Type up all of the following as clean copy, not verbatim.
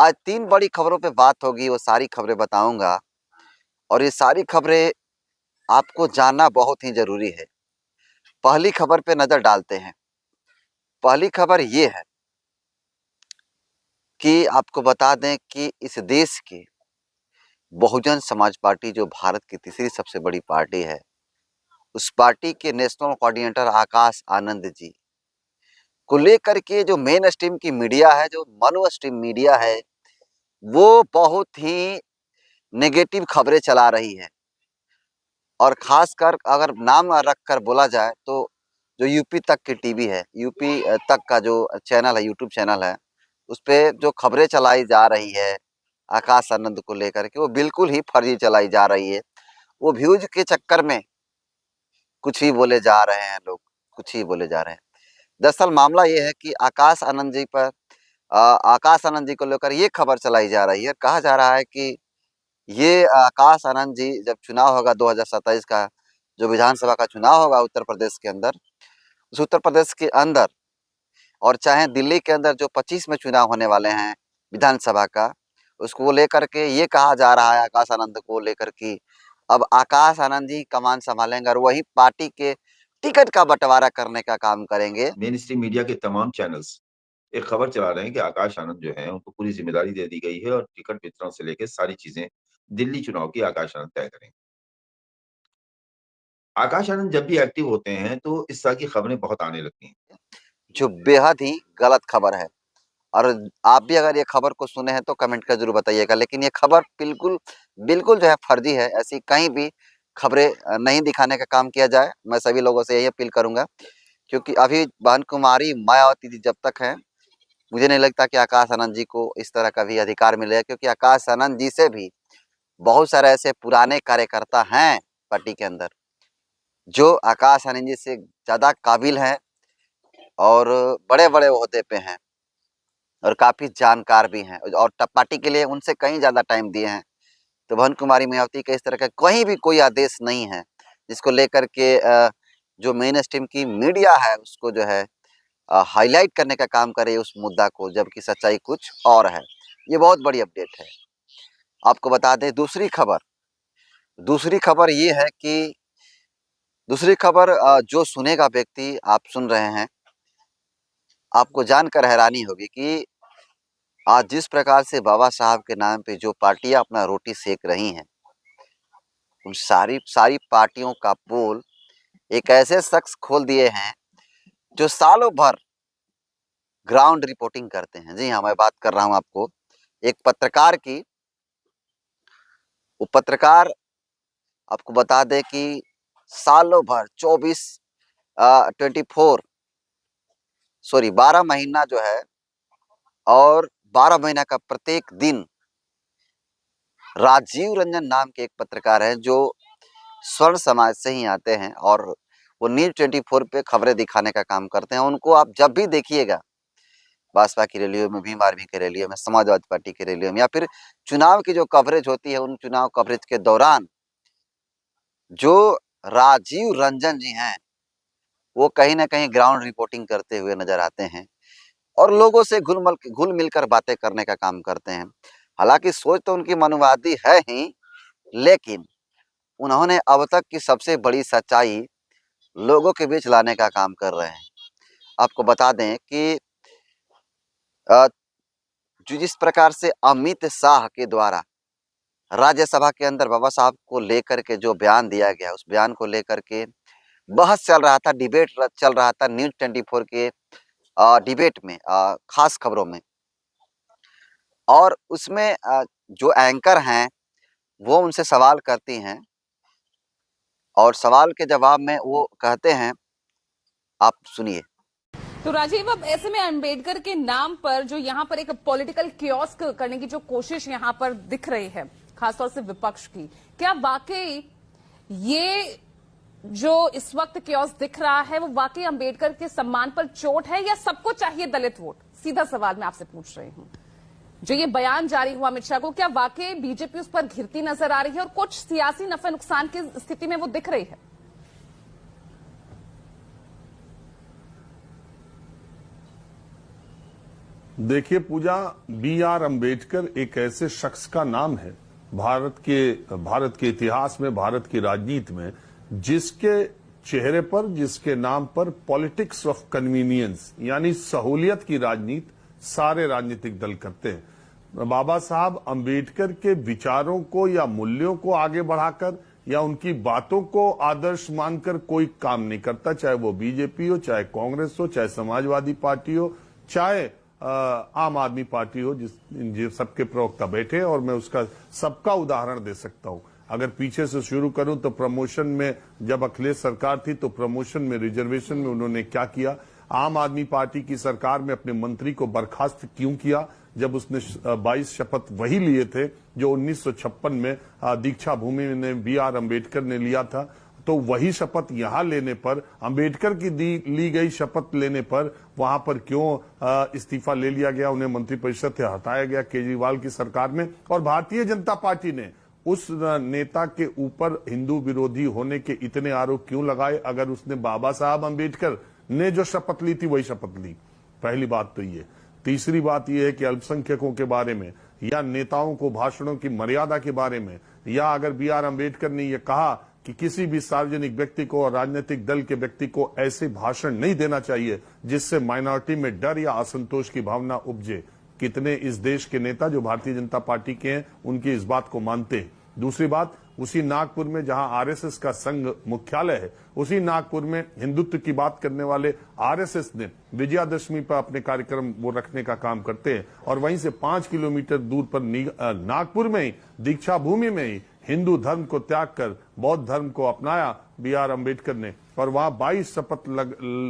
आज 3 बड़ी खबरों पे बात होगी, वो सारी खबरें बताऊँगा और ये सारी खबरें आपको जानना बहुत ही ज़रूरी है। पहली खबर पे नज़र डालते हैं। पहली खबर ये है कि आपको बता दें कि इस देश की बहुजन समाज पार्टी जो भारत की तीसरी सबसे बड़ी पार्टी है, उस पार्टी के नेशनल कोऑर्डिनेटर आकाश आनंद जी को लेकर के जो मेन स्ट्रीम की मीडिया है, जो मोनो स्ट्रीम मीडिया है, वो बहुत ही नेगेटिव खबरें चला रही है। और ख़ासकर अगर नाम रख कर बोला जाए तो जो यूपी तक की टीवी है, यूपी तक का जो चैनल है, यूट्यूब चैनल है, उसपे जो खबरें चलाई जा रही है आकाश आनंद को लेकर के, वो बिल्कुल ही फर्जी चलाई जा रही है। वो व्यूज़ के चक्कर में कुछ भी बोले जा रहे हैं लोग, कुछ ही बोले जा रहे हैं। दरअसल मामला ये है कि आकाश आनंद जी पर आकाश आनंद जी को लेकर ये खबर चलाई जा रही है, कहा जा रहा है कि ये आकाश आनंद जी जब चुनाव होगा 2027 का, जो विधानसभा का चुनाव होगा उत्तर प्रदेश के अंदर, उस उत्तर प्रदेश के अंदर और चाहे दिल्ली के अंदर जो 25 में चुनाव होने वाले हैं विधानसभा का, उसको लेकर के ये कहा जा रहा है आकाश आनंद को लेकर कि अब आकाश आनंद जी कमान संभालेंगे और वही पार्टी के टिकट का बंटवारा करने का काम करेंगे। मेन स्ट्रीम मीडिया के तमाम चैनल्स एक खबर चला रहे हैं कि आकाश आनंद जो है उनको पूरी जिम्मेदारी दे दी गई है और टिकट वितरण से लेकर सारी चीजें दिल्ली चुनाव की आकाश आनंद तय करेंगे। आकाश आनंद जब भी एक्टिव होते हैं तो इस तरह की खबरें बहुत आने लगती हैं। जो बेहद ही गलत खबर है और आप भी अगर ये खबर को सुने हैं तो कमेंट कर ज़रूर बताइएगा। लेकिन ये खबर बिल्कुल बिल्कुल जो है फर्जी है। ऐसी कहीं भी खबरें नहीं दिखाने का काम किया जाए। मैं सभी लोगों से यही अपील करूँगा क्योंकि अभी बहन कुमारी मायावती जी जब तक हैं, मुझे नहीं लगता कि आकाश आनंद जी को इस तरह का भी अधिकार मिलेगा क्योंकि आकाश आनंद जी से भी बहुत सारे ऐसे पुराने कार्यकर्ता हैं पार्टी के अंदर, जो आकाश आनंद जी से ज़्यादा काबिल हैं और बड़े-बड़े ओहदे पे हैं और काफ़ी जानकार भी हैं और पार्टी के लिए उनसे कहीं ज़्यादा टाइम दिए हैं। तो भवन कुमारी मायावती का इस तरह का कहीं भी कोई आदेश नहीं है, जिसको लेकर के जो मेन स्ट्रीम की मीडिया है उसको जो है हाइलाइट करने का काम करे उस मुद्दा को, जबकि सच्चाई कुछ और है। ये बहुत बड़ी अपडेट है। आपको बता दें दूसरी खबर ये है कि दूसरी खबर जो सुनेगा व्यक्ति आप सुन रहे हैं, आपको जानकर हैरानी होगी कि आज जिस प्रकार से बाबा साहब के नाम पे जो पार्टियां अपना रोटी सेक रही हैं, उन सारी सारी पार्टियों का पोल एक ऐसे शख्स खोल दिए हैं जो सालों भर ग्राउंड रिपोर्टिंग करते हैं। जी हाँ, मैं बात कर रहा हूँ आपको एक पत्रकार की। वो पत्रकार आपको बता दें कि सालों भर 24 12 महीना जो है और 12 महीना का प्रत्येक दिन राजीव रंजन नाम के एक पत्रकार हैं जो स्वर्ण समाज से ही आते हैं और वो न्यूज़ 24 पे खबरें दिखाने का काम करते हैं। उनको आप जब भी देखिएगा, भाजपा की रैलियों में, भीम आर्मी की रैलियों में, समाजवादी पार्टी की रैलियों में या फिर चुनाव की जो कवरेज होती है, उन चुनाव कवरेज के दौरान जो राजीव रंजन जी हैं, वो कहीं न कहीं ग्राउंड रिपोर्टिंग करते हुए नज़र आते हैं और लोगों से घुल-मिल कर बातें करने का काम करते हैं। हालाँकि सोच तो उनकी मनुवादी है ही, लेकिन उन्होंने अब तक की सबसे बड़ी सच्चाई लोगों के बीच लाने का काम कर रहे हैं। आपको बता दें कि अ, जो जिस प्रकार से अमित शाह के द्वारा राज्यसभा के अंदर बाबा साहब को लेकर के जो बयान दिया गया, उस बयान को लेकर के बहस चल रहा था, डिबेट चल रहा था न्यूज़ 24 के डिबेट में, खास खबरों में। और उसमें जो एंकर हैं, वो उनसे सवाल करती हैं और सवाल के जवाब में वो कहते हैं, आप सुनिए। तो राजीव, अब ऐसे में अंबेडकर के नाम पर जो यहाँ पर एक पॉलिटिकल कियोस्क करने की जो कोशिश यहाँ पर दिख रही है, खासतौर से विपक्ष की, क्या वाकई ये जो इस वक्त कियोस्क दिख रहा है वो वाकई अंबेडकर के सम्मान पर चोट है या सबको चाहिए दलित वोट? सीधा सवाल मैं आपसे पूछ रही हूँ। जो ये बयान जारी हुआ अमित शाह को, क्या वाकई बीजेपी उस पर घिरती नजर आ रही है और कुछ सियासी नफे नुकसान की स्थिति में वो दिख रही है? देखिए पूजा, B.R. अम्बेडकर एक ऐसे शख्स का नाम है भारत के इतिहास में, भारत की राजनीति में, जिसके चेहरे पर, जिसके नाम पर पॉलिटिक्स ऑफ कन्वीनियंस यानी सहूलियत की राजनीति सारे राजनीतिक दल करते हैं। बाबा साहब अम्बेडकर के विचारों को या मूल्यों को आगे बढ़ाकर या उनकी बातों को आदर्श मानकर कोई काम नहीं करता, चाहे वो बीजेपी हो, चाहे कांग्रेस हो, चाहे समाजवादी पार्टी हो, चाहे आम आदमी पार्टी हो, जिस सबके प्रवक्ता बैठे हैं। और मैं उसका सबका उदाहरण दे सकता हूं। अगर पीछे से शुरू करूं तो प्रमोशन में, जब अखिलेश सरकार थी तो प्रमोशन में, रिजर्वेशन में उन्होंने क्या किया। आम आदमी पार्टी की सरकार में अपने मंत्री को बर्खास्त क्यों किया, जब उसने 22 शपथ वही लिए थे जो 1956 में दीक्षा भूमि में B.R. अम्बेडकर ने लिया था। तो वही शपथ यहां लेने पर, अम्बेडकर की ली गई शपथ लेने पर वहां पर क्यों इस्तीफा ले लिया गया, उन्हें मंत्रिपरिषद से हटाया गया केजरीवाल की सरकार में। और भारतीय जनता पार्टी ने उस नेता के ऊपर हिंदू विरोधी होने के इतने आरोप क्यों लगाए, अगर उसने बाबा साहब अम्बेडकर ने जो शपथ ली थी वही शपथ ली। पहली बात तो ये। तीसरी बात यह है कि अल्पसंख्यकों के बारे में या नेताओं को भाषणों की मर्यादा के बारे में, या अगर B.R. अम्बेडकर ने यह कहा कि किसी भी सार्वजनिक व्यक्ति को और राजनीतिक दल के व्यक्ति को ऐसे भाषण नहीं देना चाहिए जिससे माइनॉरिटी में डर या असंतोष की भावना उपजे। कितने इस देश के नेता जो भारतीय जनता पार्टी के हैं उनकी इस बात को मानते हैं। दूसरी बात, उसी नागपुर में जहां आरएसएस का संघ मुख्यालय है, उसी नागपुर में हिंदुत्व की बात करने वाले आरएसएस ने विजयादशमी पर अपने कार्यक्रम वो रखने का काम करते हैं। और वहीं से 5 किलोमीटर दूर पर नागपुर में ही, दीक्षा भूमि में ही हिंदू धर्म को त्याग कर बौद्ध धर्म को अपनाया B.R. अम्बेडकर ने। और वहां 22 शपथ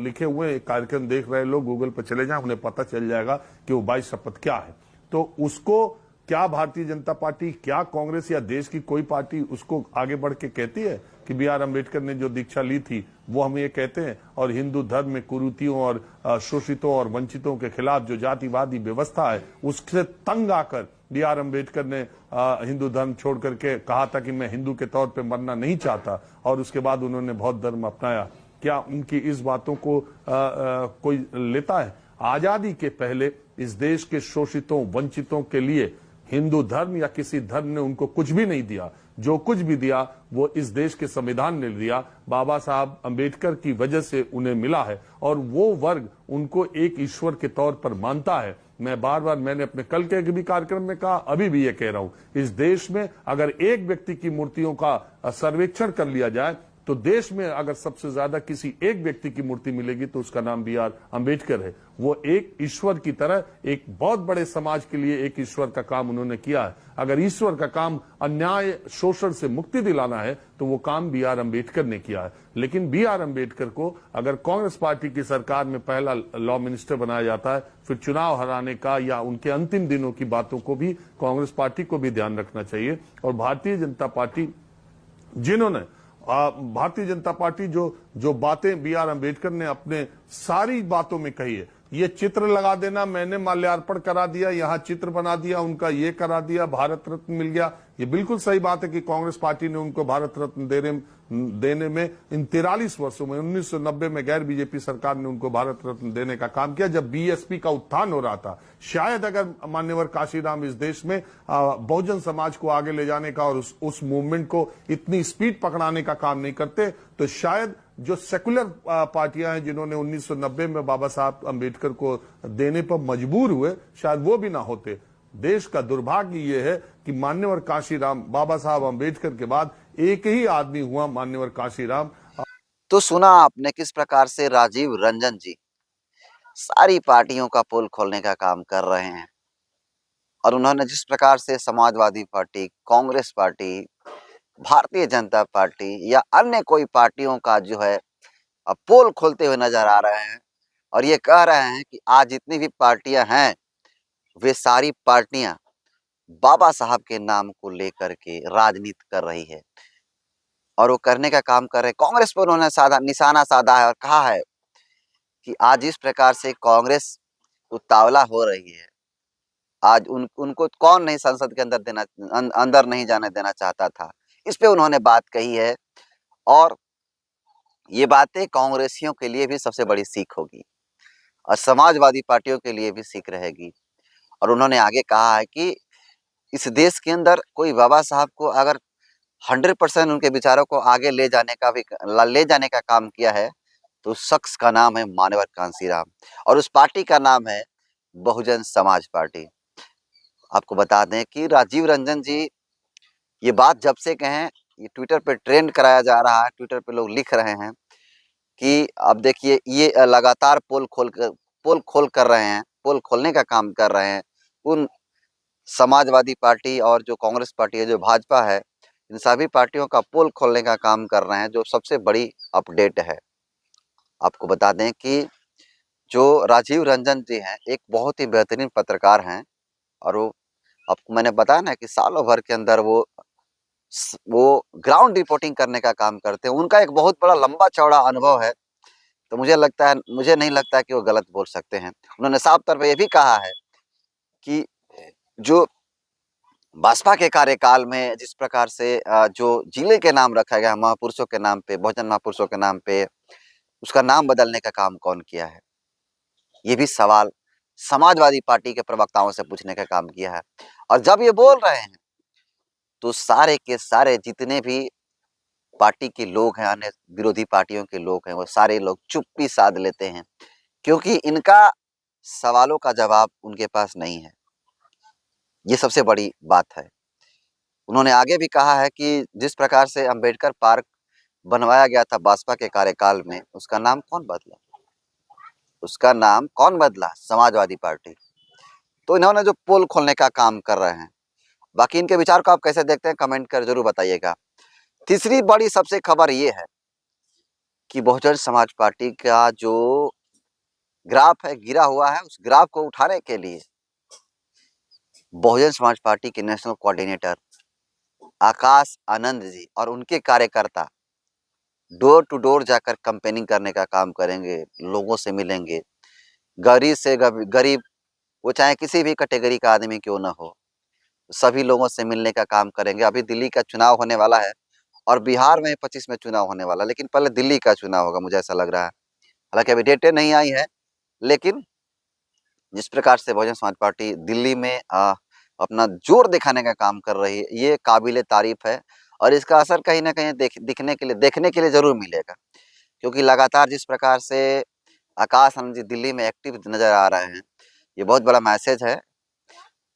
लिखे हुए कार्यक्रम देख रहे लोग गूगल पर चले जाएं, उन्हें पता चल जाएगा कि वो 22 शपथ क्या है। तो उसको क्या भारतीय जनता पार्टी, क्या कांग्रेस या देश की कोई पार्टी उसको आगे बढ़ के कहती है कि B.R. अम्बेडकर ने जो दीक्षा ली थी वो हम ये कहते हैं। और हिंदू धर्म में कुरीतियों और शोषितों और वंचितों के खिलाफ जो जातिवादी व्यवस्था है उससे तंग आकर B.R. अम्बेडकर ने हिंदू धर्म छोड़ करके कहा था कि मैं हिंदू के तौर पे मरना नहीं चाहता, और उसके बाद उन्होंने बौद्ध धर्म अपनाया। क्या उनकी इस बातों को कोई लेता है? आजादी के पहले इस देश के शोषितों, वंचितों के लिए हिंदू धर्म या किसी धर्म ने उनको कुछ भी नहीं दिया। जो कुछ भी दिया वो इस देश के संविधान ने दिया, बाबा साहब अम्बेडकर की वजह से उन्हें मिला है। और वो वर्ग उनको एक ईश्वर के तौर पर मानता है। मैं बार बार, मैंने अपने कल के भी कार्यक्रम में कहा, अभी भी ये कह रहा हूं, इस देश में अगर एक व्यक्ति की मूर्तियों का सर्वेक्षण कर लिया जाए तो देश में अगर सबसे ज्यादा किसी एक व्यक्ति की मूर्ति मिलेगी तो उसका नाम B.R. अम्बेडकर है। वो एक ईश्वर की तरह एक बहुत बड़े समाज के लिए एक ईश्वर का काम उन्होंने किया है। अगर ईश्वर का काम अन्याय, शोषण से मुक्ति दिलाना है तो वो काम B.R. अम्बेडकर ने किया है। लेकिन B.R. अम्बेडकर को अगर कांग्रेस पार्टी की सरकार में पहला लॉ मिनिस्टर बनाया जाता है, फिर चुनाव हराने का या उनके अंतिम दिनों की बातों को भी कांग्रेस पार्टी को भी ध्यान रखना चाहिए। और भारतीय जनता पार्टी, जिन्होंने भारतीय जनता पार्टी जो बातें B.R. अम्बेडकर ने अपने सारी बातों में कही है, ये चित्र लगा देना, मैंने माल्यार्पण करा दिया, यहाँ चित्र बना दिया उनका, ये करा दिया, भारत रत्न मिल गया, ये बिल्कुल सही बात है कि कांग्रेस पार्टी ने उनको भारत रत्न देने में इन 43 वर्षों में, 1990 में गैर बीजेपी सरकार ने उनको भारत रत्न देने का काम किया जब बीएसपी का उत्थान हो रहा था। शायद अगर मान्यवर काशीराम इस देश में बहुजन समाज को आगे ले जाने का और उस मूवमेंट को इतनी स्पीड पकड़ाने का काम नहीं करते तो शायद जो सेकुलर पार्टियां हैं जिन्होंने 1990 में बाबा साहब अम्बेडकर को देने पर मजबूर हुए, शायद वो भी ना होते। देश का दुर्भाग्य ये है कि मान्यवर काशीराम, बाबा साहब अम्बेडकर के बाद एक ही आदमी हुआ मान्यवर काशीराम। तो सुना आपने किस प्रकार से राजीव रंजन जी सारी पार्टियों का पोल खोलने का काम कर रहे हैं, और उन्होंने जिस प्रकार से Samajwadi party, Congress party, Bharatiya Janata party या अन्य कोई पार्टियों का जो है पोल खोलते हुए नजर आ रहे हैं, और ये कह रहे हैं कि आज जितनी भी पार्टियां हैं वे सारी पार्टियां बाबा साहब के नाम को लेकर के राजनीति कर रही है, और वो करने का काम कर रहे हैं। कांग्रेस पर उन्होंने निशाना साधा है और कहा है कि आज इस प्रकार से कांग्रेस उतावला हो रही है, आज उनको कौन नहीं संसद के अंदर नहीं जाने देना चाहता था, इस पे उन्होंने बात कही है। और ये बातें कांग्रेसियों के लिए भी सबसे बड़ी सीख होगी और समाजवादी पार्टियों के लिए भी सीख रहेगी और उन्होंने आगे कहा है कि इस देश के अंदर कोई बाबा साहब को अगर 100% उनके विचारों को आगे ले जाने का काम किया है तो उस शख्स का नाम है मान्यवर कांशीराम और उस पार्टी का नाम है बहुजन समाज पार्टी। आपको बता दें कि राजीव रंजन जी ये बात जब से कहें, ये ट्विटर पे ट्रेंड कराया जा रहा है, ट्विटर पे लोग लिख रहे हैं कि अब देखिए ये लगातार पोल खोल रहे हैं, पोल खोलने का काम कर रहे हैं उन समाजवादी पार्टी और जो कांग्रेस पार्टी है, जो भाजपा है, इन सभी पार्टियों का पोल खोलने का काम कर रहे हैं, जो सबसे बड़ी अपडेट है। आपको बता दें कि जो राजीव रंजन जी हैं एक बहुत ही बेहतरीन पत्रकार हैं और वो आपको मैंने बताया ना कि सालों भर के अंदर वो ग्राउंड रिपोर्टिंग करने का काम करते हैं। उनका एक बहुत बड़ा लंबा चौड़ा अनुभव है, तो मुझे नहीं लगता है कि वो गलत बोल सकते हैं। उन्होंने साफ तौर पे ये भी कहा है कि जो बसपा के कार्यकाल में जिस प्रकार से जो जिले के नाम रखा गया महापुरुषों के नाम पे, बहुजन महापुरुषों के नाम पे, उसका नाम बदलने का काम कौन किया है? ये भी सवाल समाजवादी पार्टी के प्रवक्ताओं से पूछने का काम किया है। और जब ये बोल रहे हैं तो सारे के सारे जितने भी पार्टी के लोग हैं, अन्य विरोधी पार्टियों के लोग हैं, वो सारे लोग चुप्पी साध लेते हैं क्योंकि इनका सवालों का जवाब उनके पास नहीं है। ये सबसे बड़ी बात है। उन्होंने आगे भी कहा है कि जिस प्रकार से अंबेडकर पार्क बनवाया गया था बसपा के कार्यकाल में, उसका नाम कौन बदला? उसका नाम कौन बदला? समाजवादी पार्टी। तो इन्होंने जो पोल खोलने का काम कर रहे हैं, बाकी इनके विचार को आप कैसे देखते हैं कमेंट कर जरूर बताइएगा। तीसरी बड़ी सबसे खबर ये है कि बहुजन समाज पार्टी का जो ग्राफ है गिरा हुआ है, उस ग्राफ को उठाने के लिए बहुजन समाज पार्टी के नेशनल कोऑर्डिनेटर आकाश आनंद जी और उनके कार्यकर्ता डोर टू डोर जाकर कैंपेनिंग करने का काम करेंगे, लोगों से मिलेंगे, गरीब से गरीब, वो चाहे किसी भी कैटेगरी का आदमी क्यों ना हो, सभी लोगों से मिलने का काम करेंगे। अभी दिल्ली का चुनाव होने वाला है और बिहार में 25 में चुनाव होने वाला है, लेकिन पहले दिल्ली का चुनाव होगा, मुझे ऐसा लग रहा है। हालांकि अभी डेटें नहीं आई है, लेकिन जिस प्रकार से बहुजन समाज पार्टी दिल्ली में अपना जोर दिखाने का काम कर रही है, ये काबिले तारीफ है और इसका असर कहीं ना कहीं देखने के लिए जरूर मिलेगा, क्योंकि लगातार जिस प्रकार से आकाश आनंद जी दिल्ली में एक्टिव नजर आ रहे हैं, ये बहुत बड़ा मैसेज है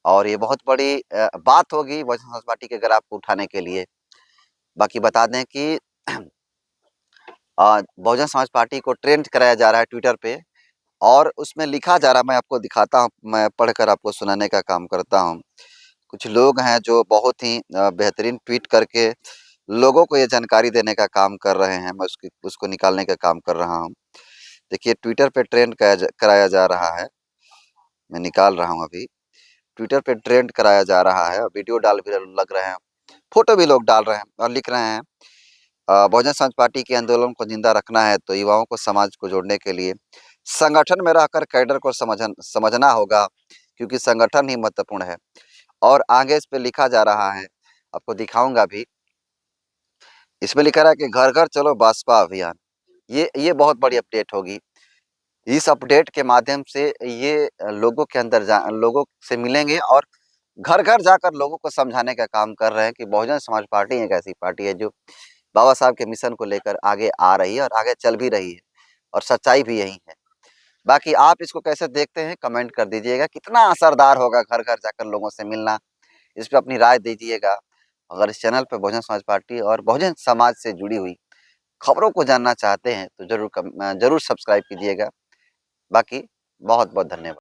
और ये बहुत बड़ी बात होगी बहुजन समाज पार्टी के ग्राफ को उठाने के लिए। बाकी बता दें कि बहुजन समाज पार्टी को ट्रेंड कराया जा रहा है ट्विटर पे और उसमें लिखा जा रहा है, मैं आपको दिखाता हूँ, मैं पढ़कर आपको सुनाने का काम करता हूँ। कुछ लोग हैं जो बहुत ही बेहतरीन ट्वीट करके लोगों को ये जानकारी देने का काम कर रहे हैं, मैं उसको निकालने का काम कर रहा हूँ। देखिए ट्विटर पे ट्रेंड कराया जा रहा है, मैं निकाल रहा हूँ अभी। ट्विटर पे ट्रेंड कराया जा रहा है, वीडियो डाल भी लग रहे हैं, फोटो भी लोग डाल रहे हैं और लिख रहे हैं बहुजन समाज पार्टी के आंदोलन को जिंदा रखना है तो युवाओं को समाज को जोड़ने के लिए संगठन में रहकर कैडर को समझना होगा, क्योंकि संगठन ही महत्वपूर्ण है। और आगे इस पे लिखा जा रहा है, आपको दिखाऊंगा भी, इसमें लिखा रहा है कि घर घर चलो बसपा अभियान। ये बहुत बड़ी अपडेट होगी। इस अपडेट के माध्यम से ये लोगों के अंदर लोगों से मिलेंगे और घर घर जाकर लोगों को समझाने का काम कर रहे हैं कि बहुजन समाज पार्टी एक ऐसी पार्टी है जो बाबा साहब के मिशन को लेकर आगे आ रही है और आगे चल भी रही है और सच्चाई भी यही है। बाकी आप इसको कैसे देखते हैं कमेंट कर दीजिएगा। कितना असरदार होगा घर घर जाकर लोगों से मिलना, इस पर अपनी राय दीजिएगा। अगर इस चैनल पर बहुजन समाज पार्टी और बहुजन समाज से जुड़ी हुई खबरों को जानना चाहते हैं तो जरूर सब्सक्राइब कीजिएगा। बाकी बहुत बहुत धन्यवाद।